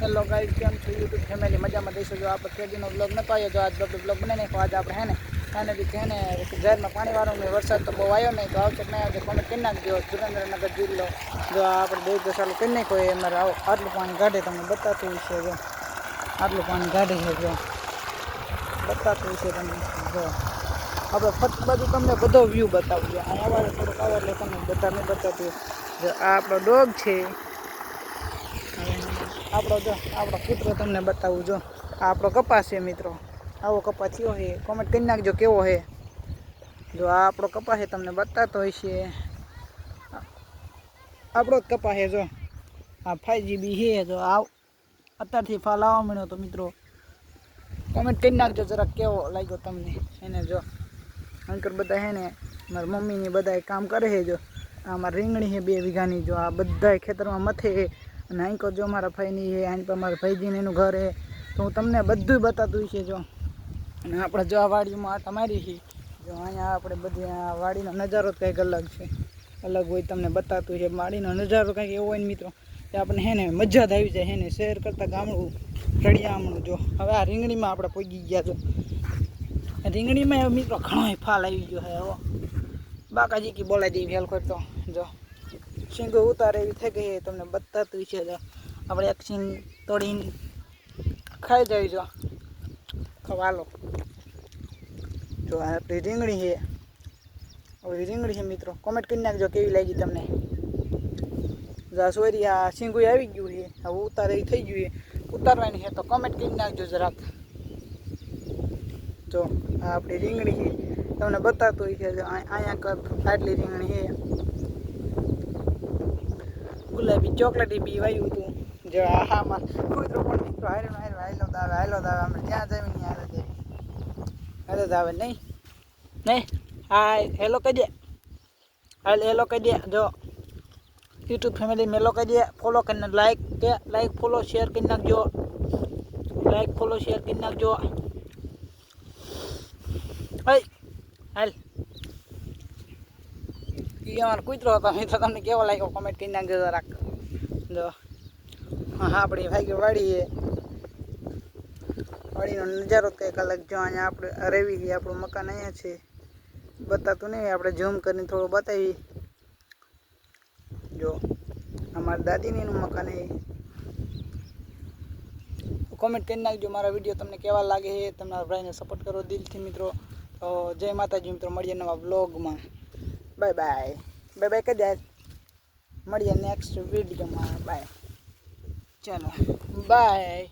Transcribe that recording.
Hello guys, કેમ છો YouTube family? મજામાં દઈશું. જો આપણે કેદીનો બ્લોગ નતો આવ્યો, જો આજ બ્લોગ બનાવી નાખો. આજે આપણે હે ને ફાઇનલી છે ને જાહેરમાં પાણી વાળું વરસાદ તો બહુ આવ્યો નહીં, તો આવશે નહીં આવશે કોમેન્ટ કરી નાખજો. સુરેન્દ્રનગર જિલ્લો જો આપણે દેશ ચાલુ કરી નાખો એ અમારે આટલું પાણી કાઢે તમને બતાતું છે. જો આટલું પાણી કાઢે છે, જો બતાતું છે તમને. જો આપણે ફક્ત બાજુ તમને બધો વ્યૂ બતાવજો. અહીંયા અવાજ થોડોક આવે એટલે તમને બધા નહીં બતાતું. જો આ આપણો ડોગ છે, આપણો કૂતરો તમને બતાવું. જો આ આપણો કપાસ છે મિત્રો, આવો કપાસ થયો છે. કોમેન્ટ કરી નાખજો કેવો છે. જો આ આપણો કપાસ છે, તમને બતાતો હોય છે. આપણો જ કપાસ છે. જો આ 5GB છે. જો અત્યારથી ફાલ આવવા મળ્યો તો મિત્રો કોમેન્ટ કરી નાખજો જરાક કેવો લાગ્યો તમને એને. જો અંકર બધા છે ને મારી મમ્મીની બધા કામ કરે છે. જો આ મારી રીંગણી છે 2 વીઘાની. જો આ બધા ખેતરમાં મથે છે. અને અહીં જો મારા ભાઈની છે, અહીં પર મારા ભાઈજીને એનું ઘર છે. તો હું તમને બધું બતાતું છે. જો અને આપણે જો આ વાડીમાં આટા મારી છે. જો અહીંયા આપણે બધી આ વાડીનો નજારો કંઈક અલગ છે, અલગ હોય તમને બતાતું છે. વાડીનો નજારો કંઈક એવો હોય ને મિત્રો કે આપણને હે ને મજા જ આવી જાય. હે ને શહેર કરતાં ગામડું રળિયામણું. જો હવે આ રીંગણીમાં આપણે પહોંચી ગયા. જો રીંગણીમાં મિત્રો ઘણો ફાલ આવી ગયો છે. હવે બાકાજી કી બોલાઈ દેવી હેલ કરતો. જો સિંગો ઉતારે એવી થઈ ગઈ તમને બતાતું છે. જો આપણે એક સિંગ તોડીને ખાઈ જાય. જો ખવાલો. જો આપણી રીંગણી છે, હવે રીંગણી છે મિત્રો. કોમેન્ટ કરી નાખજો કેવી લાગી તમને. જા સોરી આ સિંગું આવી ગયું છે, હવે ઉતારે એ થઈ ગયું છે. ઉતારવાની છે તો કોમેન્ટ કરી નાખજો જરાક. જો આ આપણી રીંગણી છે, તમને બતાતું હોય છે. જો અહીંયા આટલી રીંગણી છે. ગુલાબી ચોકલેટી બી વાવ્યું હતું. જો આમાં કૂતરો પણ મિત્રો હાયલો દાવે અમે ત્યાં જમીને હાલો દાવે નહીં હાય હેલો કહી દે, હેલો કહી દે. જો યુટ્યુબ ફેમિલી મેલો કહી દે, ફોલો કરીને લાઈક ફોલો શેર કરી નાખજો. લાઈક ફોલો શેર કરી નાખજો. હાલ એ અમારો કૂતરો હતો મિત્રો, તમને કેવો લાગ્યો કોમેન્ટ કરી નાખજો જરાક. જો હા આપણી ભાઈ વાડીએ વાડીનો નજારો કંઈક અલગ. જો અહીંયા આપણે રેવી ગઈ, આપણું મકાન અહીંયા છે. બતાતું નહીં, આપણે ઝૂમ કરીને થોડું બતાવી. જો અમારા દાદીની એનું મકાન એ. કોમેન્ટ કરી નાખજો મારા વિડીયો તમને કેવા લાગે છે. તમારા ભાઈને સપોર્ટ કરો દિલથી મિત્રો. તો જય માતાજી મિત્રો, મળીએ નવા બ્લોગમાં. Bye bye. બાય બાય કહી દે. મળીએ નેક્સ્ટ વિડીયોમાં. બાય. ચાલો બાય.